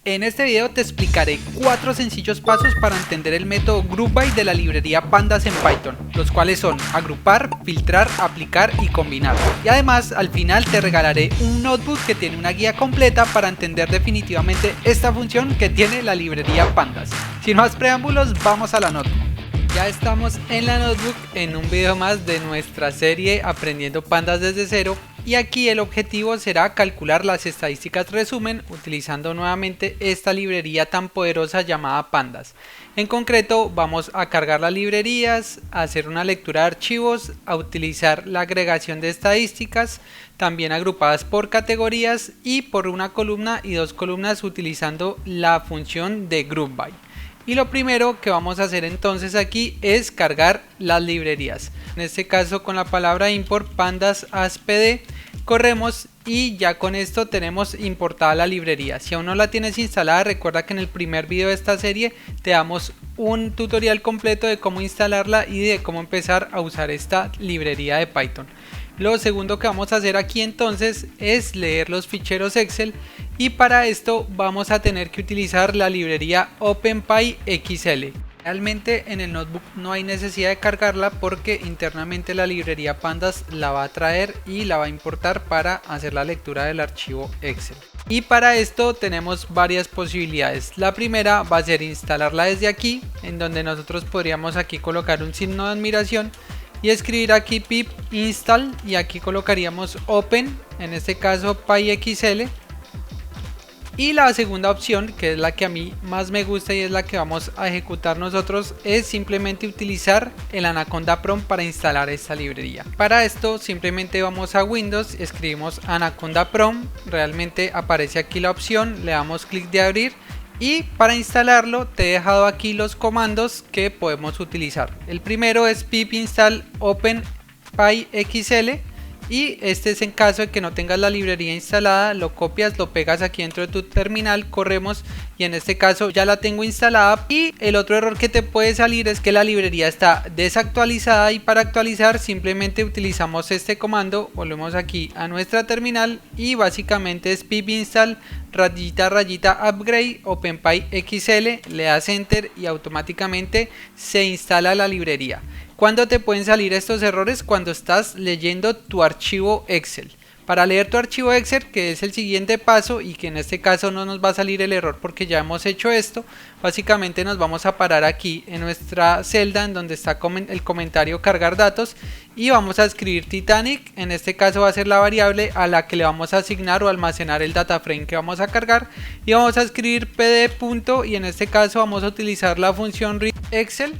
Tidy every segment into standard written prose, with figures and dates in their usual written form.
En este video te explicaré 4 sencillos pasos para entender el método Group By de la librería Pandas en Python, los cuales son agrupar, filtrar, aplicar y combinar. Y además al final te regalaré un notebook que tiene una guía completa para entender definitivamente esta función que tiene la librería Pandas. Sin más preámbulos, vamos a la notebook. Ya estamos en la notebook en un video más de nuestra serie Aprendiendo Pandas desde cero, y aquí el objetivo será calcular las estadísticas resumen utilizando nuevamente esta librería tan poderosa llamada Pandas. En concreto vamos a cargar las librerías, a hacer una lectura de archivos, a utilizar la agregación de estadísticas, también agrupadas por categorías y por una columna y dos columnas utilizando la función de Group By. Y lo primero que vamos a hacer entonces aquí es cargar las librerías. En este caso con la palabra import pandas as pd corremos y ya con esto tenemos importada la librería. Si aún no la tienes instalada, recuerda que en el primer video de esta serie te damos un tutorial completo de cómo instalarla y de cómo empezar a usar esta librería de Python. Lo segundo que vamos a hacer aquí entonces es leer los ficheros Excel, y para esto vamos a tener que utilizar la librería OpenPyXL. Realmente en el notebook no hay necesidad de cargarla porque internamente la librería Pandas la va a traer y la va a importar para hacer la lectura del archivo Excel. Y para esto tenemos varias posibilidades. La primera va a ser instalarla desde aquí, en donde nosotros podríamos aquí colocar un signo de admiración y escribir aquí pip install, y aquí colocaríamos open, en este caso pyxl. Y la segunda opción, que es la que a mí más me gusta y es la que vamos a ejecutar nosotros, es simplemente utilizar el Anaconda Prompt para instalar esta librería. Para esto simplemente vamos a Windows, escribimos Anaconda Prompt, realmente aparece aquí la opción, le damos clic de abrir. Y para instalarlo te he dejado aquí los comandos que podemos utilizar. El primero es pip install open pyxl, y este es en caso de que no tengas la librería instalada, lo copias, lo pegas aquí dentro de tu terminal, corremos y en este caso ya la tengo instalada. Y el otro error que te puede salir es que la librería está desactualizada, y para actualizar simplemente utilizamos este comando, volvemos aquí a nuestra terminal y básicamente es pip install rayita upgrade openpyxl, le das enter y automáticamente se instala la librería. ¿Cuándo te pueden salir estos errores? Cuando estás leyendo tu archivo Excel. Para leer tu archivo Excel, que es el siguiente paso y que en este caso no nos va a salir el error porque ya hemos hecho esto, básicamente nos vamos a parar aquí en nuestra celda en donde está el comentario cargar datos y vamos a escribir Titanic. En este caso va a ser la variable a la que le vamos a asignar o almacenar el data frame que vamos a cargar, y vamos a escribir pd punto, y en este caso vamos a utilizar la función read Excel.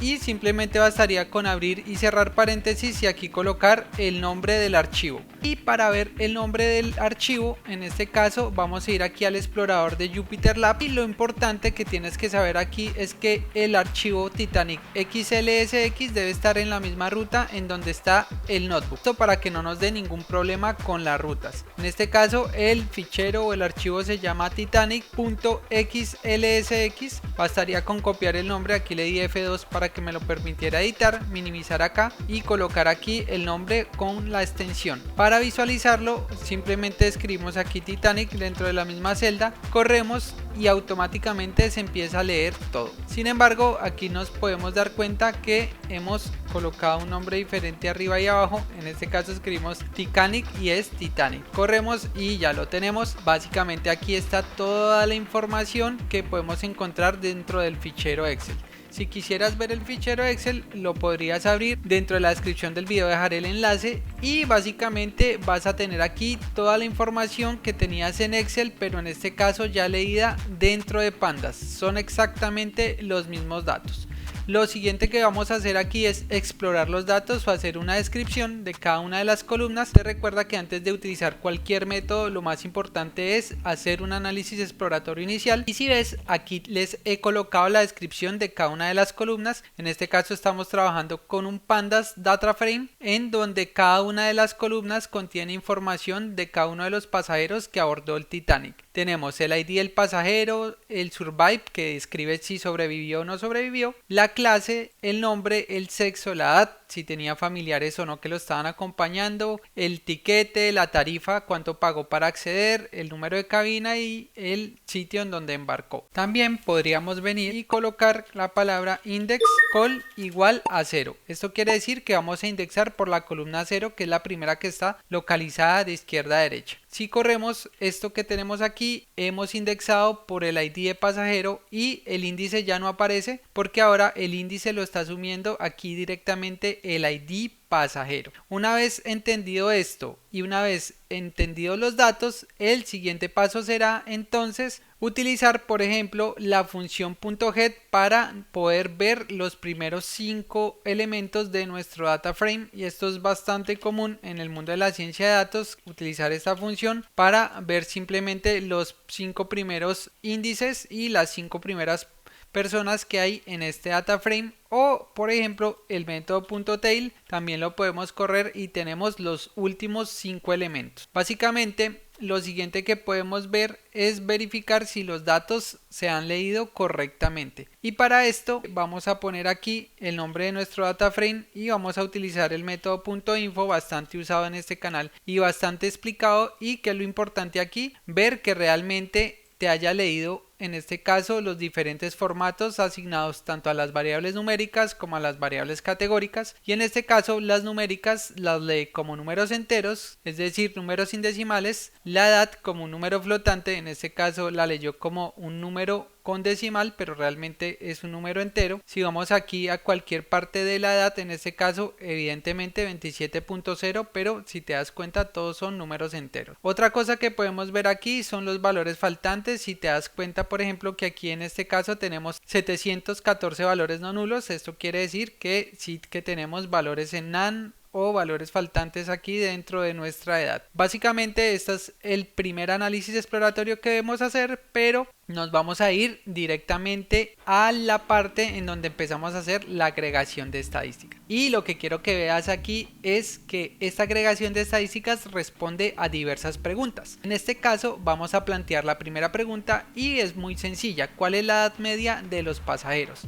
Y simplemente bastaría con abrir y cerrar paréntesis y aquí colocar el nombre del archivo. Y para ver el nombre del archivo, en este caso vamos a ir aquí al explorador de JupyterLab, y lo importante que tienes que saber aquí es que el archivo Titanic XLSX debe estar en la misma ruta en donde está el notebook. Esto para que no nos dé ningún problema con las rutas. En este caso el fichero o el archivo se llama titanic.xlsx. Bastaría con copiar el nombre, aquí le di F2 para que me lo permitiera editar, minimizar acá y colocar aquí el nombre con la extensión. Para visualizarlo simplemente escribimos aquí Titanic dentro de la misma celda, corremos y automáticamente se empieza a leer todo. Sin embargo, aquí nos podemos dar cuenta que hemos colocado un nombre diferente arriba y abajo. En este caso escribimos Titanic y es Titanic. Corremos y ya lo tenemos. Básicamente aquí está toda la información que podemos encontrar dentro del fichero Excel. Si quisieras ver el fichero Excel lo podrías abrir, dentro de la descripción del video dejaré el enlace, y básicamente vas a tener aquí toda la información que tenías en Excel, pero en este caso ya leída dentro de Pandas. Son exactamente los mismos datos. Lo siguiente que vamos a hacer aquí es explorar los datos o hacer una descripción de cada una de las columnas. Te recuerda que antes de utilizar cualquier método lo más importante es hacer un análisis exploratorio inicial, y si ves aquí les he colocado la descripción de cada una de las columnas. En este caso estamos trabajando con un Pandas Data Frame en donde cada una de las columnas contiene información de cada uno de los pasajeros que abordó el Titanic. tenemos el ID del pasajero, el survive que describe si sobrevivió o no sobrevivió, la clase, el nombre, el sexo, la edad, si tenía familiares o no que lo estaban acompañando, el tiquete, la tarifa, cuánto pagó para acceder, el número de cabina y el sitio en donde embarcó. También podríamos venir y colocar la palabra index call igual a 0. Esto quiere decir que vamos a indexar por la columna 0, que es la primera que está localizada de izquierda a derecha. Si corremos esto que tenemos aquí, hemos indexado por el ID de pasajero y el índice ya no aparece porque ahora el índice lo está asumiendo aquí directamente el ID pasajero. Una vez entendido esto y una vez entendidos los datos, el siguiente paso será entonces utilizar, por ejemplo, la función .get para poder ver los primeros 5 elementos de nuestro data frame, y esto es bastante común en el mundo de la ciencia de datos, utilizar esta función para ver simplemente los 5 primeros índices y las 5 primeras personas que hay en este data frame. O por ejemplo el método .tail también lo podemos correr y tenemos los últimos 5 elementos. Básicamente lo siguiente que podemos ver es verificar si los datos se han leído correctamente, y para esto vamos a poner aquí el nombre de nuestro data frame y vamos a utilizar el método .info, bastante usado en este canal y bastante explicado, y que es lo importante aquí, ver que realmente te haya leído en este caso los diferentes formatos asignados tanto a las variables numéricas como a las variables categóricas, y en este caso las numéricas las lee como números enteros, es decir, números sin decimales, la edad como un número flotante, en este caso la leyó como un número con decimal pero realmente es un número entero. Si vamos aquí a cualquier parte de la edad, en este caso evidentemente 27.0, pero si te das cuenta todos son números enteros. Otra cosa que podemos ver aquí son los valores faltantes. Si te das cuenta, por ejemplo, que aquí en este caso tenemos 714 valores no nulos, esto quiere decir que sí que tenemos valores en NaN o valores faltantes aquí dentro de nuestra edad. Básicamente este es el primer análisis exploratorio que debemos hacer, pero nos vamos a ir directamente a la parte en donde empezamos a hacer la agregación de estadísticas. Y lo que quiero que veas aquí es que esta agregación de estadísticas responde a diversas preguntas. En este caso vamos a plantear la primera pregunta y es muy sencilla: ¿cuál es la edad media de los pasajeros?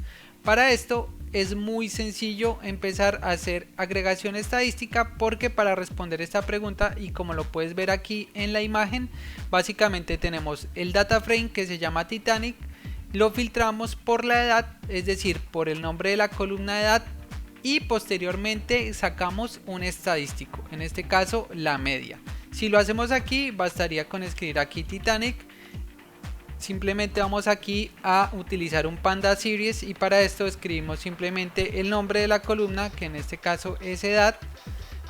Para esto es muy sencillo empezar a hacer agregación estadística, porque para responder esta pregunta, y como lo puedes ver aquí en la imagen, básicamente tenemos el data frame que se llama Titanic, lo filtramos por la edad, es decir, por el nombre de la columna de edad, y posteriormente sacamos un estadístico, en este caso la media. Si lo hacemos aquí, bastaría con escribir aquí Titanic. Simplemente vamos aquí a utilizar un Panda Series y para esto escribimos simplemente el nombre de la columna, que en este caso es edad.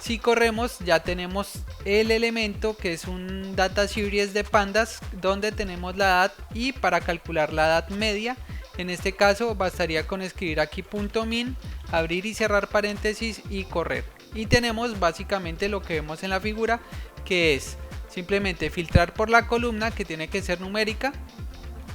Si corremos ya tenemos el elemento que es un Data Series de pandas donde tenemos la edad, y para calcular la edad media en este caso bastaría con escribir aquí .min, abrir y cerrar paréntesis y correr, y tenemos básicamente lo que vemos en la figura, que es simplemente filtrar por la columna, que tiene que ser numérica,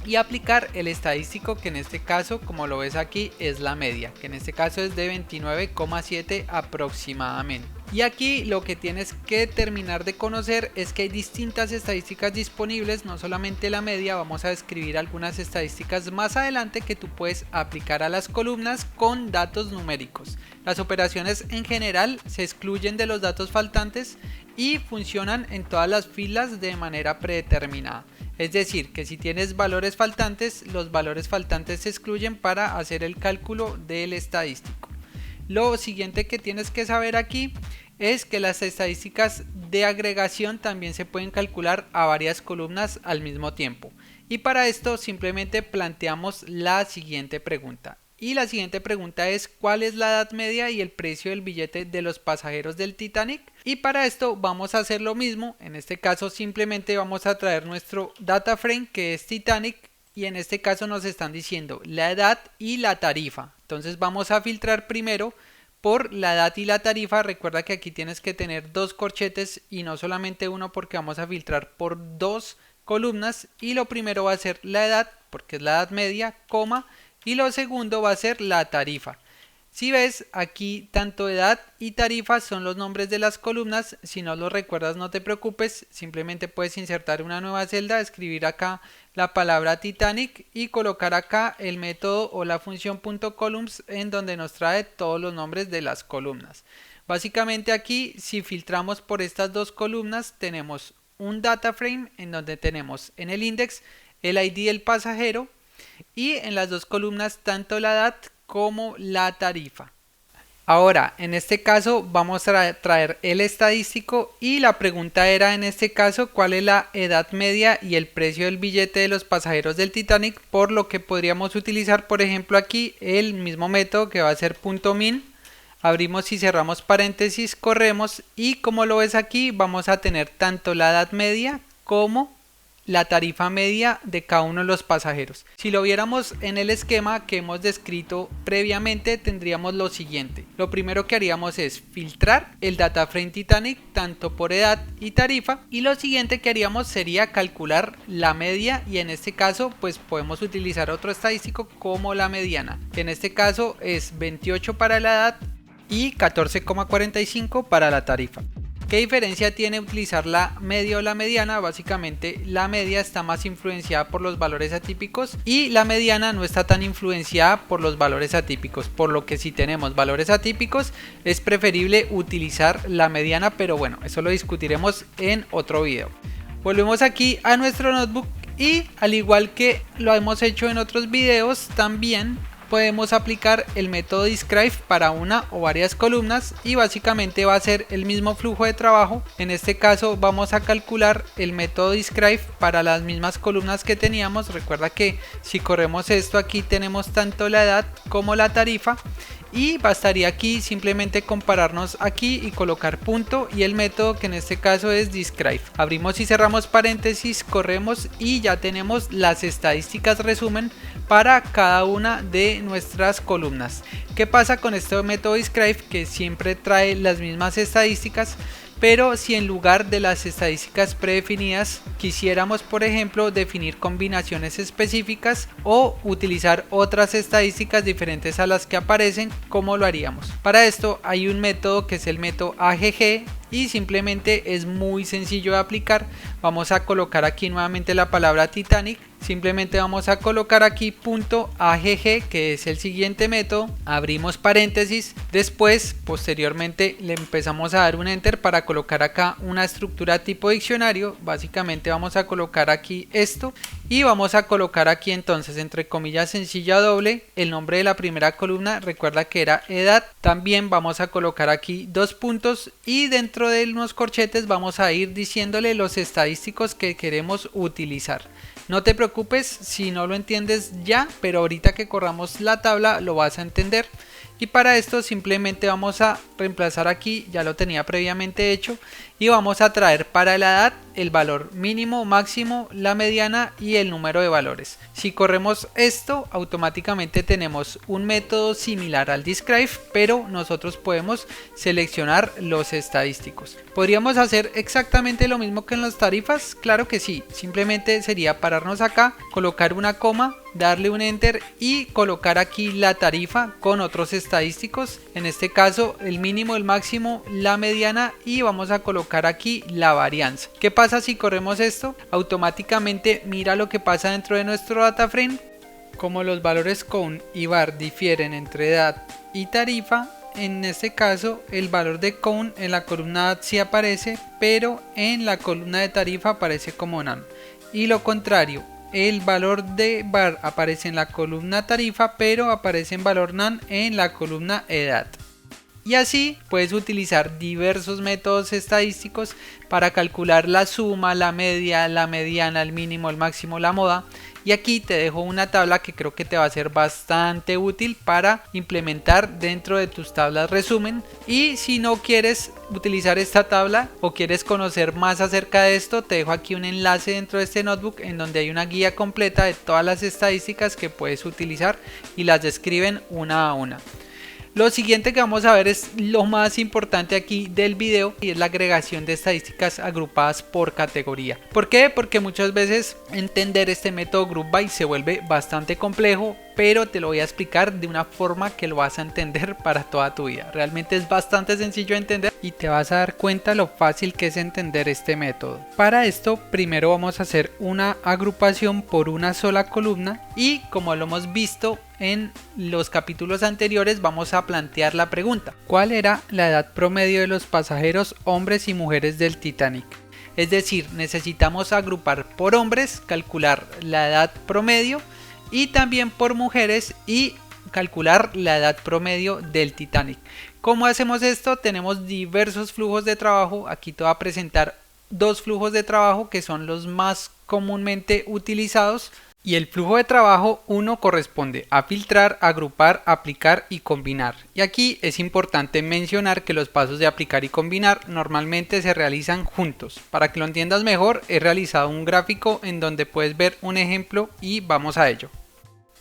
y aplicar el estadístico, que en este caso, como lo ves aquí, es la media, que en este caso es de 29,7 aproximadamente. Y aquí lo que tienes que terminar de conocer es que hay distintas estadísticas disponibles, no solamente la media. Vamos a describir algunas estadísticas más adelante que tú puedes aplicar a las columnas con datos numéricos. Las operaciones en general se excluyen de los datos faltantes y funcionan en todas las filas de manera predeterminada. Es decir, que si tienes valores faltantes, los valores faltantes se excluyen para hacer el cálculo del estadístico. Lo siguiente que tienes que saber aquí es que las estadísticas de agregación también se pueden calcular a varias columnas al mismo tiempo. Y para esto simplemente planteamos la siguiente pregunta. Y la siguiente pregunta es: ¿cuál es la edad media y el precio del billete de los pasajeros del Titanic? Y para esto vamos a hacer lo mismo. En este caso simplemente vamos a traer nuestro data frame, que es Titanic, y en este caso nos están diciendo la edad y la tarifa. Entonces vamos a filtrar primero por la edad y la tarifa. Recuerda que aquí tienes que tener dos corchetes y no solamente uno, porque vamos a filtrar por dos columnas, y lo primero va a ser la edad, porque es la edad media, coma, y lo segundo va a ser la tarifa. Si ves, aquí tanto edad y tarifa son los nombres de las columnas. Si no los recuerdas, no te preocupes, simplemente puedes insertar una nueva celda, escribir acá la palabra Titanic y colocar acá el método o la función .columns, en donde nos trae todos los nombres de las columnas. Básicamente aquí, si filtramos por estas dos columnas, tenemos un data frame en donde tenemos en el index el ID del pasajero y en las dos columnas tanto la edad como la tarifa. Ahora, en este caso vamos a traer el estadístico y la pregunta era en este caso cuál es la edad media y el precio del billete de los pasajeros del Titanic, por lo que podríamos utilizar por ejemplo aquí el mismo método que va a ser .min. Abrimos y cerramos paréntesis, corremos y como lo ves aquí vamos a tener tanto la edad media como la tarifa media de cada uno de los pasajeros. Si lo viéramos en el esquema que hemos descrito previamente, tendríamos lo siguiente. Lo primero que haríamos es filtrar el data frame Titanic tanto por edad y tarifa, y lo siguiente que haríamos sería calcular la media, y en este caso pues podemos utilizar otro estadístico como la mediana, que en este caso es 28 para la edad y 14,45 para la tarifa. ¿Qué diferencia tiene utilizar la media o la mediana? Básicamente la media está más influenciada por los valores atípicos y la mediana no está tan influenciada por los valores atípicos, por lo que si tenemos valores atípicos es preferible utilizar la mediana, pero bueno, eso lo discutiremos en otro video. Volvemos aquí a nuestro notebook y al igual que lo hemos hecho en otros videos, también podemos aplicar el método describe para una o varias columnas y básicamente va a ser el mismo flujo de trabajo. En este caso vamos a calcular el método describe para las mismas columnas que teníamos. Recuerda que si corremos esto, aquí tenemos tanto la edad como la tarifa y bastaría aquí simplemente compararnos aquí y colocar punto y el método, que en este caso es describe. Abrimos y cerramos paréntesis, corremos y ya tenemos las estadísticas resumen para cada una de nuestras columnas. ¿Qué pasa con este método describe? Que siempre trae las mismas estadísticas, pero si en lugar de las estadísticas predefinidas quisiéramos por ejemplo definir combinaciones específicas o utilizar otras estadísticas diferentes a las que aparecen, ¿cómo lo haríamos? Para esto hay un método que es el método AGG y simplemente es muy sencillo de aplicar. Vamos a colocar aquí nuevamente la palabra Titanic, simplemente vamos a colocar aquí .agg, que es el siguiente método, abrimos paréntesis, después posteriormente le empezamos a dar un enter para colocar acá una estructura tipo diccionario. Básicamente vamos a colocar aquí esto y vamos a colocar aquí entonces entre comillas sencilla doble el nombre de la primera columna, recuerda que era edad. También vamos a colocar aquí dos puntos y dentro de unos corchetes vamos a ir diciéndole los estadísticos que queremos utilizar. No te preocupes si no lo entiendes ya, pero ahorita que corramos la tabla lo vas a entender. Y para esto simplemente vamos a reemplazar aquí, ya lo tenía previamente hecho, y vamos a traer para la edad el valor mínimo, máximo, la mediana y el número de valores. Si corremos esto, automáticamente tenemos un método similar al describe, pero nosotros podemos seleccionar los estadísticos. ¿Podríamos hacer exactamente lo mismo que en las tarifas? Claro que sí, simplemente sería pararnos acá, colocar una coma, darle un enter y colocar aquí la tarifa con otros estadísticos, en este caso el mínimo, el máximo, la mediana y vamos a colocar aquí la varianza. ¿Qué pasa si corremos esto? Automáticamente mira lo que pasa dentro de nuestro data frame. Como los valores count y var difieren entre edad y tarifa, en este caso el valor de count en la columna edad sí aparece, pero en la columna de tarifa aparece como none, y lo contrario, el valor de var aparece en la columna tarifa, pero aparece en valor none en la columna edad. Y así puedes utilizar diversos métodos estadísticos para calcular la suma, la media, la mediana, el mínimo, el máximo, la moda. Y aquí te dejo una tabla que creo que te va a ser bastante útil para implementar dentro de tus tablas resumen. Y si no quieres utilizar esta tabla o quieres conocer más acerca de esto, te dejo aquí un enlace dentro de este notebook en donde hay una guía completa de todas las estadísticas que puedes utilizar y las describen una a una. Lo siguiente que vamos a ver es lo más importante aquí del video, y es la agregación de estadísticas agrupadas por categoría. ¿Por qué? Porque muchas veces entender este método group by se vuelve bastante complejo pero te lo voy a explicar de una forma que lo vas a entender para toda tu vida. Realmente es bastante sencillo de entender y te vas a dar cuenta lo fácil que es entender este método. Para esto primero vamos a hacer una agrupación por una sola columna y como lo hemos visto en los capítulos anteriores vamos a plantear la pregunta: ¿cuál era la edad promedio de los pasajeros hombres y mujeres del Titanic? Es decir, necesitamos agrupar por hombres, calcular la edad promedio, y también por mujeres y calcular la edad promedio del Titanic. ¿Cómo hacemos esto? Tenemos diversos flujos de trabajo. Aquí te voy a presentar dos flujos de trabajo que son los más comúnmente utilizados. Y el flujo de trabajo 1 corresponde a filtrar, agrupar, aplicar y combinar. Y aquí es importante mencionar que los pasos de aplicar y combinar normalmente se realizan juntos. Para que lo entiendas mejor, he realizado un gráfico en donde puedes ver un ejemplo y vamos a ello.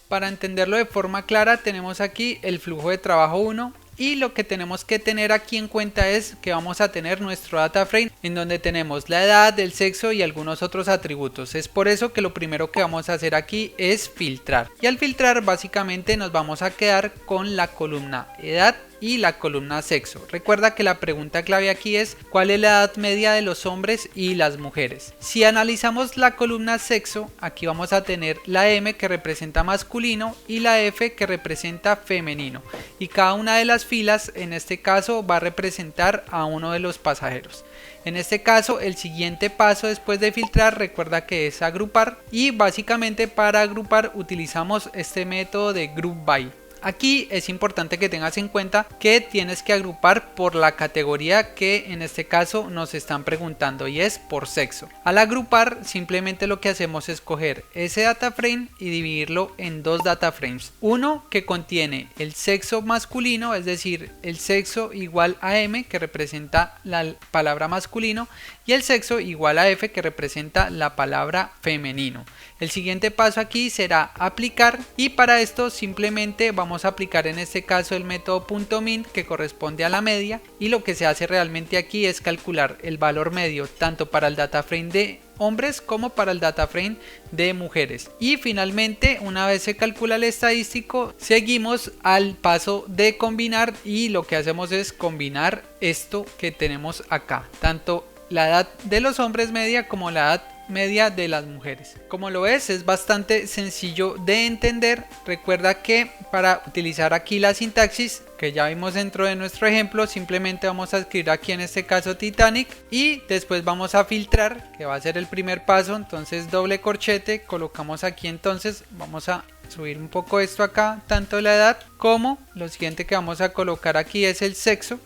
Para entenderlo de forma clara, tenemos aquí el flujo de trabajo 1 y lo que tenemos que tener aquí en cuenta es que vamos a tener nuestro data frame en donde tenemos la edad, el sexo y algunos otros atributos. Es por eso que lo primero que vamos a hacer aquí es filtrar. Y al filtrar básicamente nos vamos a quedar con la columna edad y la columna sexo. Recuerda que la pregunta clave aquí es ¿cuál es la edad media de los hombres y las mujeres? Si analizamos la columna sexo, aquí vamos a tener la M que representa masculino y la F que representa femenino, y cada una de las filas en este caso va a representar a uno de los pasajeros. En este caso el siguiente paso después de filtrar, recuerda que es agrupar, y básicamente para agrupar utilizamos este método de group by. Aquí es importante que tengas en cuenta que tienes que agrupar por la categoría que en este caso nos están preguntando, y es por sexo. Al agrupar simplemente lo que hacemos es coger ese data frame y dividirlo en dos data frames. Uno que contiene el sexo masculino, es decir, el sexo igual a M que representa la palabra masculino, y el sexo igual a F que representa la palabra femenino. El siguiente paso aquí será aplicar, y para esto simplemente vamos a aplicar en este caso el método .min que corresponde a la media, y lo que se hace realmente aquí es calcular el valor medio tanto para el data frame de hombres como para el data frame de mujeres. Y finalmente, una vez se calcula el estadístico, seguimos al paso de combinar, y lo que hacemos es combinar esto que tenemos acá, tanto la edad de los hombres media como la edad media de las mujeres. Como lo ves, es bastante sencillo de entender. Recuerda que para utilizar aquí la sintaxis que ya vimos dentro de nuestro ejemplo, simplemente vamos a escribir aquí en este caso Titanic y después vamos a filtrar, que va a ser el primer paso. Entonces doble corchete, colocamos aquí, entonces vamos a subir un poco esto acá, tanto la edad como lo siguiente que vamos a colocar aquí es el sexo.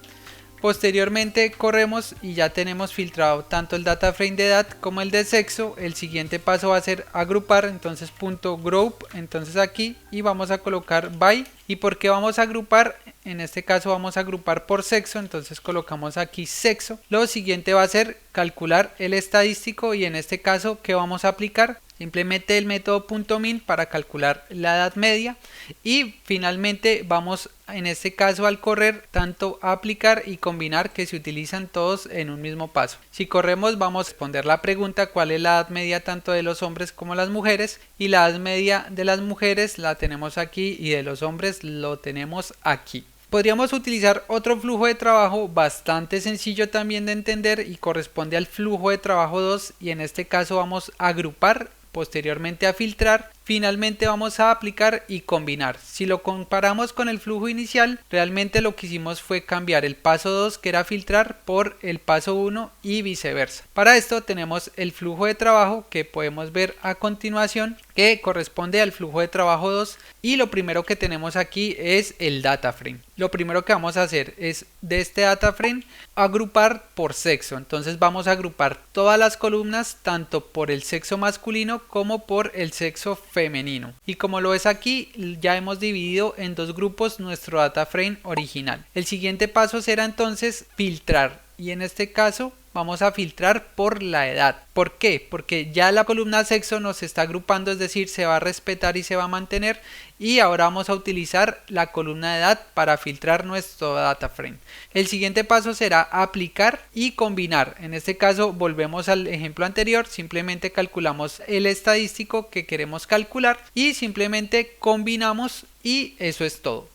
Posteriormente corremos y ya tenemos filtrado tanto el data frame de edad como el de sexo. El siguiente paso va a ser agrupar, entonces .group, entonces aquí, y vamos a colocar by. ¿Y por qué vamos a agrupar? En este caso vamos a agrupar por sexo, entonces colocamos aquí sexo. Lo siguiente va a ser calcular el estadístico, y en este caso ¿qué vamos a aplicar? Simplemente el método .min para calcular la edad media, y finalmente vamos en este caso al correr tanto a aplicar y combinar, que se utilizan todos en un mismo paso. Si corremos vamos a responder la pregunta cuál es la edad media tanto de los hombres como las mujeres, y la edad media de las mujeres la tenemos aquí y de los hombres lo tenemos aquí. Podríamos utilizar otro flujo de trabajo bastante sencillo también de entender y corresponde al flujo de trabajo 2, y en este caso vamos a agrupar, posteriormente a filtrar, finalmente vamos a aplicar y combinar. Si lo comparamos con el flujo inicial, realmente lo que hicimos fue cambiar el paso 2 que era filtrar por el paso 1 y viceversa. Para esto tenemos el flujo de trabajo que podemos ver a continuación, que corresponde al flujo de trabajo 2, y lo primero que tenemos aquí es el data frame. Lo primero que vamos a hacer es de este data frame agrupar por sexo. Entonces vamos a agrupar todas las columnas tanto por el sexo masculino como por el sexo femenino, y como lo ves aquí ya hemos dividido en dos grupos nuestro data frame original. El siguiente paso será entonces filtrar, y en este caso vamos a filtrar por la edad. ¿Por qué? Porque ya la columna sexo nos está agrupando, es decir, se va a respetar y se va a mantener, y ahora vamos a utilizar la columna de edad para filtrar nuestro data frame. El siguiente paso será aplicar y combinar. En este caso volvemos al ejemplo anterior, simplemente calculamos el estadístico que queremos calcular y simplemente combinamos y eso es todo.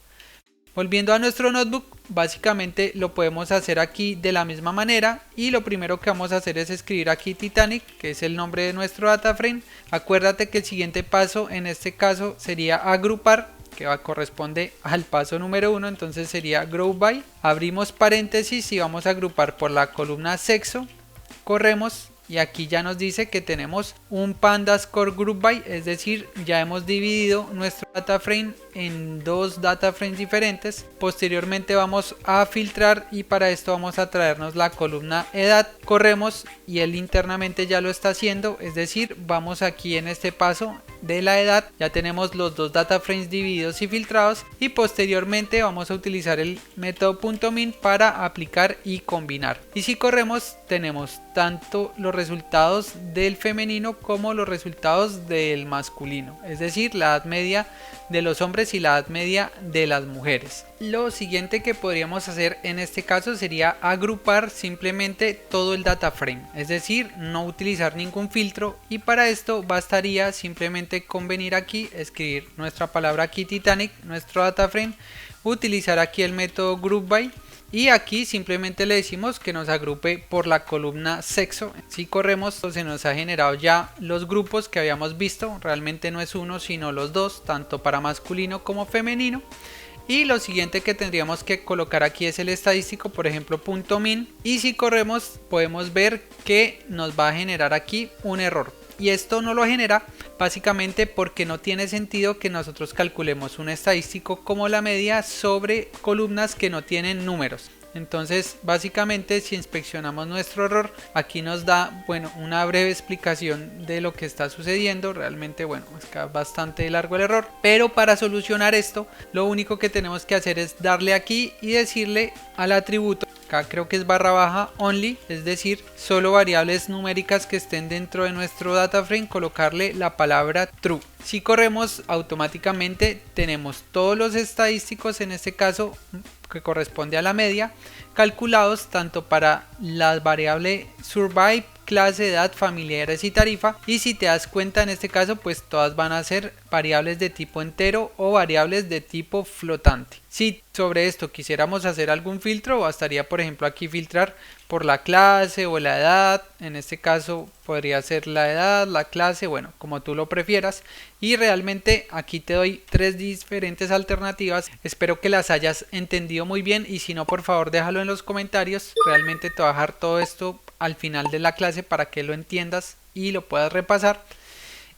Volviendo a nuestro notebook, básicamente lo podemos hacer aquí de la misma manera, y lo primero que vamos a hacer es escribir aquí Titanic, que es el nombre de nuestro data frame. Acuérdate que el siguiente paso en este caso sería agrupar, que corresponde al paso número 1, entonces sería group by, abrimos paréntesis y vamos a agrupar por la columna sexo, corremos. Y aquí ya nos dice que tenemos un pandas core group by, es decir, ya hemos dividido nuestro data frame en dos data frames diferentes. Posteriormente vamos a filtrar y para esto vamos a traernos la columna edad. Corremos y él internamente ya lo está haciendo, es decir, vamos aquí en este paso de la edad, ya tenemos los dos data frames divididos y filtrados, y posteriormente vamos a utilizar el método .min para aplicar y combinar. Y si corremos tenemos tanto los resultados del femenino como los resultados del masculino, es decir, la edad media de los hombres y la edad media de las mujeres. Lo siguiente que podríamos hacer en este caso sería agrupar simplemente todo el data frame, es decir, no utilizar ningún filtro, y para esto bastaría simplemente con venir aquí, escribir nuestra palabra aquí Titanic, nuestro data frame, utilizar aquí el método group by y aquí simplemente le decimos que nos agrupe por la columna sexo. Si corremos se nos ha generado ya los grupos que habíamos visto, realmente no es uno sino los dos, tanto para masculino como femenino. Y lo siguiente que tendríamos que colocar aquí es el estadístico, por ejemplo .min, y si corremos podemos ver que nos va a generar aquí un error. Y esto no lo genera básicamente porque no tiene sentido que nosotros calculemos un estadístico como la media sobre columnas que no tienen números. Entonces básicamente si inspeccionamos nuestro error, aquí nos da una breve explicación de lo que está sucediendo. Realmente es bastante largo el error, pero para solucionar esto lo único que tenemos que hacer es darle aquí y decirle al atributo, acá creo que es _ only, es decir, solo variables numéricas que estén dentro de nuestro data frame, colocarle la palabra true. Si corremos automáticamente tenemos todos los estadísticos, en este caso que corresponde a la media, calculados tanto para la variable survive, clase, edad, familiares y tarifa. Y si te das cuenta en este caso pues todas van a ser variables de tipo entero o variables de tipo flotante. Si sobre esto quisiéramos hacer algún filtro, bastaría por ejemplo aquí filtrar por la clase o la edad. En este caso podría ser la edad, la clase, como tú lo prefieras. Y realmente aquí te doy tres diferentes alternativas. Espero que las hayas entendido muy bien, y si no, por favor déjalo en los comentarios. Realmente te voy a dejar todo esto al final de la clase para que lo entiendas y lo puedas repasar.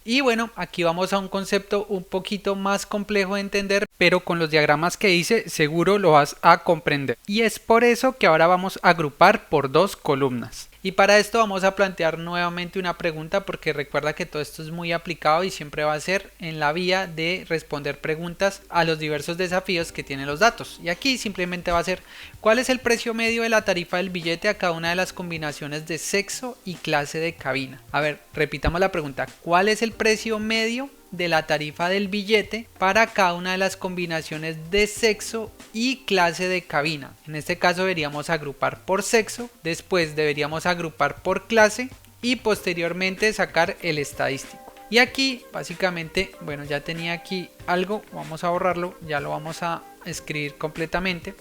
Y aquí vamos a un concepto un poquito más complejo de entender, pero con los diagramas que hice seguro lo vas a comprender. Y es por eso que ahora vamos a agrupar por dos columnas. Y para esto vamos a plantear nuevamente una pregunta, porque recuerda que todo esto es muy aplicado y siempre va a ser en la vía de responder preguntas a los diversos desafíos que tienen los datos. Y aquí simplemente va a ser ¿cuál es el precio medio de la tarifa del billete a cada una de las combinaciones de sexo y clase de cabina? A ver, repitamos la pregunta. ¿Cuál es el precio medio de la tarifa del billete para cada una de las combinaciones de sexo y clase de cabina? En este caso deberíamos agrupar por sexo, después deberíamos agrupar por clase y posteriormente sacar el estadístico. Y aquí básicamente, ya tenía aquí algo, vamos a borrarlo, ya lo vamos a escribir completamente.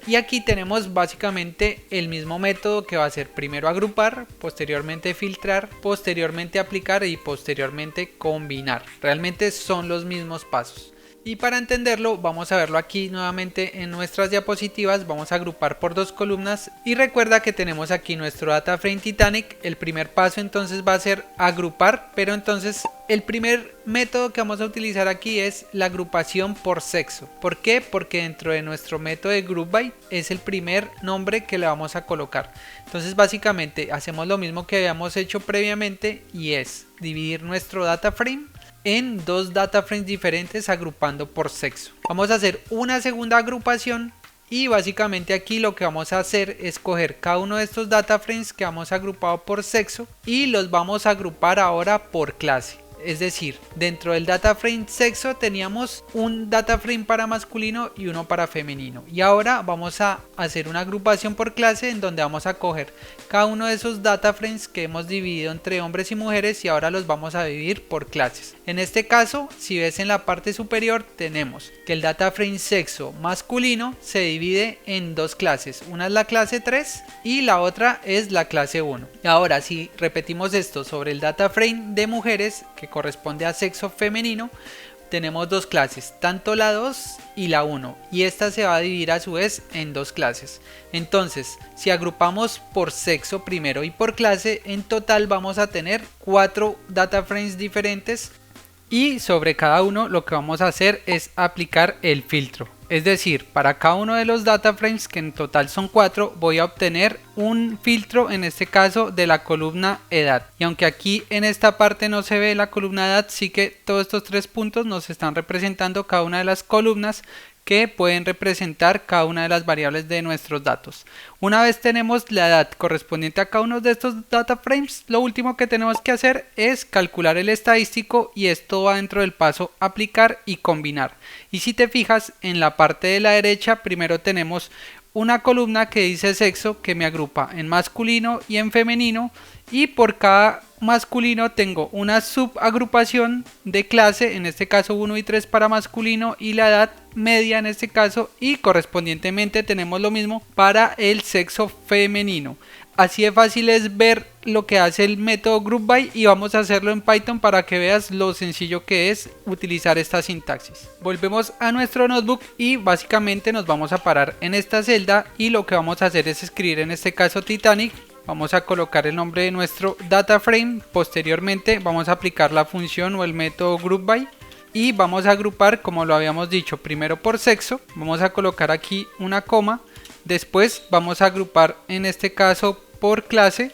Y aquí tenemos básicamente el mismo método, que va a ser primero agrupar, posteriormente filtrar, posteriormente aplicar y posteriormente combinar. Realmente son los mismos pasos. Y para entenderlo vamos a verlo aquí nuevamente en nuestras diapositivas. Vamos a agrupar por dos columnas y recuerda que tenemos aquí nuestro data frame Titanic. El primer paso entonces va a ser agrupar, pero entonces el primer método que vamos a utilizar aquí es la agrupación por sexo. ¿Por qué? Porque dentro de nuestro método de group by es el primer nombre que le vamos a colocar. Entonces básicamente hacemos lo mismo que habíamos hecho previamente, y es dividir nuestro data frame en dos data frames diferentes agrupando por sexo. Vamos a hacer una segunda agrupación y básicamente aquí lo que vamos a hacer es coger cada uno de estos data frames que hemos agrupado por sexo y los vamos a agrupar ahora por clase. Es decir, dentro del data frame sexo teníamos un data frame para masculino y uno para femenino, y ahora vamos a hacer una agrupación por clase en donde vamos a coger cada uno de esos data frames que hemos dividido entre hombres y mujeres y ahora los vamos a dividir por clases. En este caso, si ves en la parte superior, tenemos que el data frame sexo masculino se divide en dos clases, una es la clase 3 y la otra es la clase 1. Y ahora si repetimos esto sobre el data frame de mujeres, que corresponde a sexo femenino, tenemos dos clases, tanto la 2 y la 1, y esta se va a dividir a su vez en dos clases. Entonces, si agrupamos por sexo primero y por clase, en total vamos a tener 4 data frames diferentes, y sobre cada uno lo que vamos a hacer es aplicar el filtro. Es decir, para cada uno de los data frames, que en total son 4, voy a obtener un filtro, en este caso de la columna edad. Y aunque aquí en esta parte no se ve la columna edad, sí que todos estos 3 puntos nos están representando cada una de las columnas que pueden representar cada una de las variables de nuestros datos. Una vez tenemos la edad correspondiente a cada uno de estos data frames, lo último que tenemos que hacer es calcular el estadístico, y esto va dentro del paso aplicar y combinar. Y si te fijas, en la parte de la derecha primero tenemos una columna que dice sexo, que me agrupa en masculino y en femenino, y por cada masculino tengo una subagrupación de clase, en este caso 1 y 3 para masculino, y la edad media en este caso, y correspondientemente tenemos lo mismo para el sexo femenino. Así de fácil es ver lo que hace el método GroupBy, y vamos a hacerlo en Python para que veas lo sencillo que es utilizar esta sintaxis. Volvemos a nuestro notebook y básicamente nos vamos a parar en esta celda, y lo que vamos a hacer es escribir en este caso Titanic. Vamos a colocar el nombre de nuestro data frame. Posteriormente vamos a aplicar la función o el método GroupBy y vamos a agrupar, como lo habíamos dicho, primero por sexo. Vamos a colocar aquí una coma. Después vamos a agrupar en este caso por clase,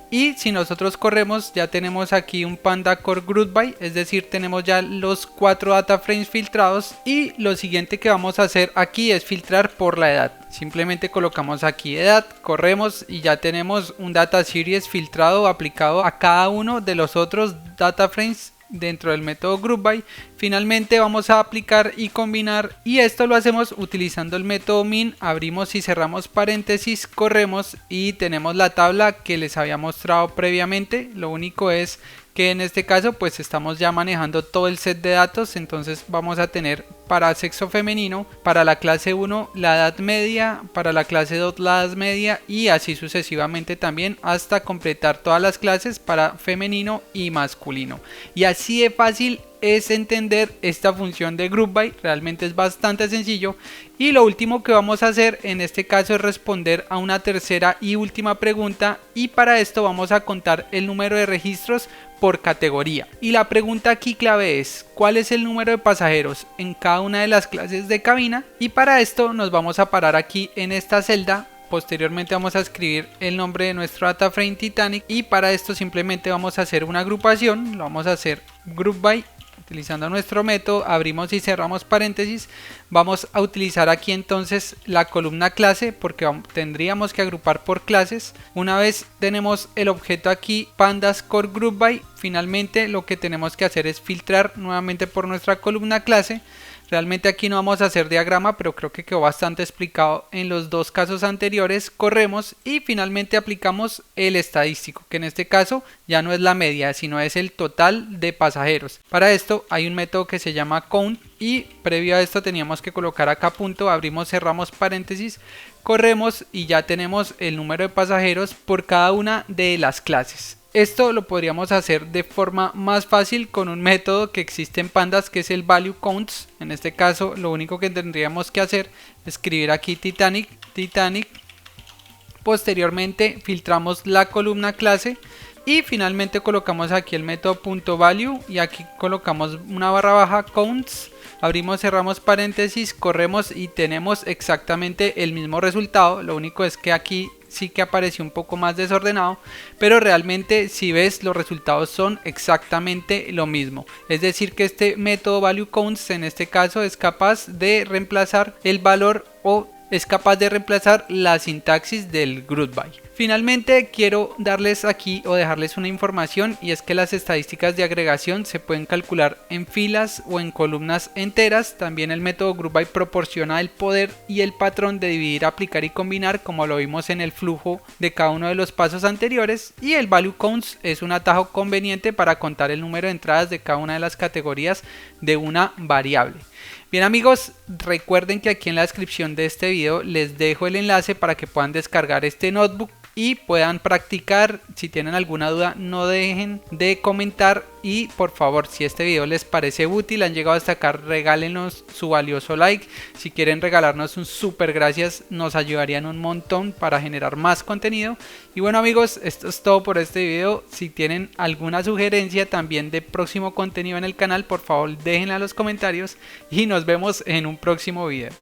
y si nosotros corremos ya tenemos aquí un Panda Core GroupBy, es decir, tenemos ya los 4 data frames filtrados, y lo siguiente que vamos a hacer aquí es filtrar por la edad. Simplemente colocamos aquí edad, corremos y ya tenemos un data series filtrado aplicado a cada uno de los otros data frames dentro del método GroupBy. Finalmente vamos a aplicar y combinar, y esto lo hacemos utilizando el método min. Abrimos y cerramos paréntesis, corremos y tenemos la tabla que les había mostrado previamente. Lo único es que en este caso pues estamos ya manejando todo el set de datos. Entonces vamos a tener para sexo femenino, para la clase 1 la edad media, para la clase 2 la edad media, y así sucesivamente también hasta completar todas las clases para femenino y masculino. Y así de fácil es entender esta función de GroupBy, realmente es bastante sencillo. Y lo último que vamos a hacer en este caso es responder a una tercera y última pregunta, y para esto vamos a contar el número de registros por categoría. Y la pregunta aquí clave es: ¿cuál es el número de pasajeros en cada una de las clases de cabina? Y para esto nos vamos a parar aquí en esta celda. Posteriormente vamos a escribir el nombre de nuestro data frame Titanic, y para esto simplemente vamos a hacer una agrupación. Lo vamos a hacer GroupBy utilizando nuestro método, abrimos y cerramos paréntesis. Vamos a utilizar aquí entonces la columna clase, porque tendríamos que agrupar por clases. Una vez tenemos el objeto aquí pandas core GroupBy, finalmente lo que tenemos que hacer es filtrar nuevamente por nuestra columna clase. Realmente aquí no vamos a hacer diagrama, pero creo que quedó bastante explicado en los dos casos anteriores. Corremos y finalmente aplicamos el estadístico, que en este caso ya no es la media, sino es el total de pasajeros. Para esto hay un método que se llama count, y previo a esto teníamos que colocar acá punto, abrimos, cerramos paréntesis, corremos y ya tenemos el número de pasajeros por cada una de las clases. Esto lo podríamos hacer de forma más fácil con un método que existe en Pandas, que es el value counts. En este caso lo único que tendríamos que hacer es escribir aquí Titanic. Posteriormente filtramos la columna clase y finalmente colocamos aquí el método .value, y aquí colocamos una barra baja counts. Abrimos, cerramos paréntesis, corremos y tenemos exactamente el mismo resultado. Lo único es que aquí sí que apareció un poco más desordenado, pero realmente si ves los resultados son exactamente lo mismo. Es decir que este método value counts en este caso es capaz de reemplazar el valor o es capaz de reemplazar la sintaxis del group by. Finalmente quiero darles aquí o dejarles una información, y es que las estadísticas de agregación se pueden calcular en filas o en columnas enteras. También el método group by proporciona el poder y el patrón de dividir, aplicar y combinar, como lo vimos en el flujo de cada uno de los pasos anteriores, y el value counts es un atajo conveniente para contar el número de entradas de cada una de las categorías de una variable. Bien amigos, recuerden que aquí en la descripción de este video les dejo el enlace para que puedan descargar este notebook y puedan practicar. Si tienen alguna duda, no dejen de comentar, y por favor, si este video les parece útil, han llegado hasta acá, regálenos su valioso like. Si quieren regalarnos un super gracias, nos ayudarían un montón para generar más contenido. Y bueno amigos, esto es todo por este video. Si tienen alguna sugerencia también de próximo contenido en el canal, por favor déjenla en los comentarios y nos vemos en un próximo video.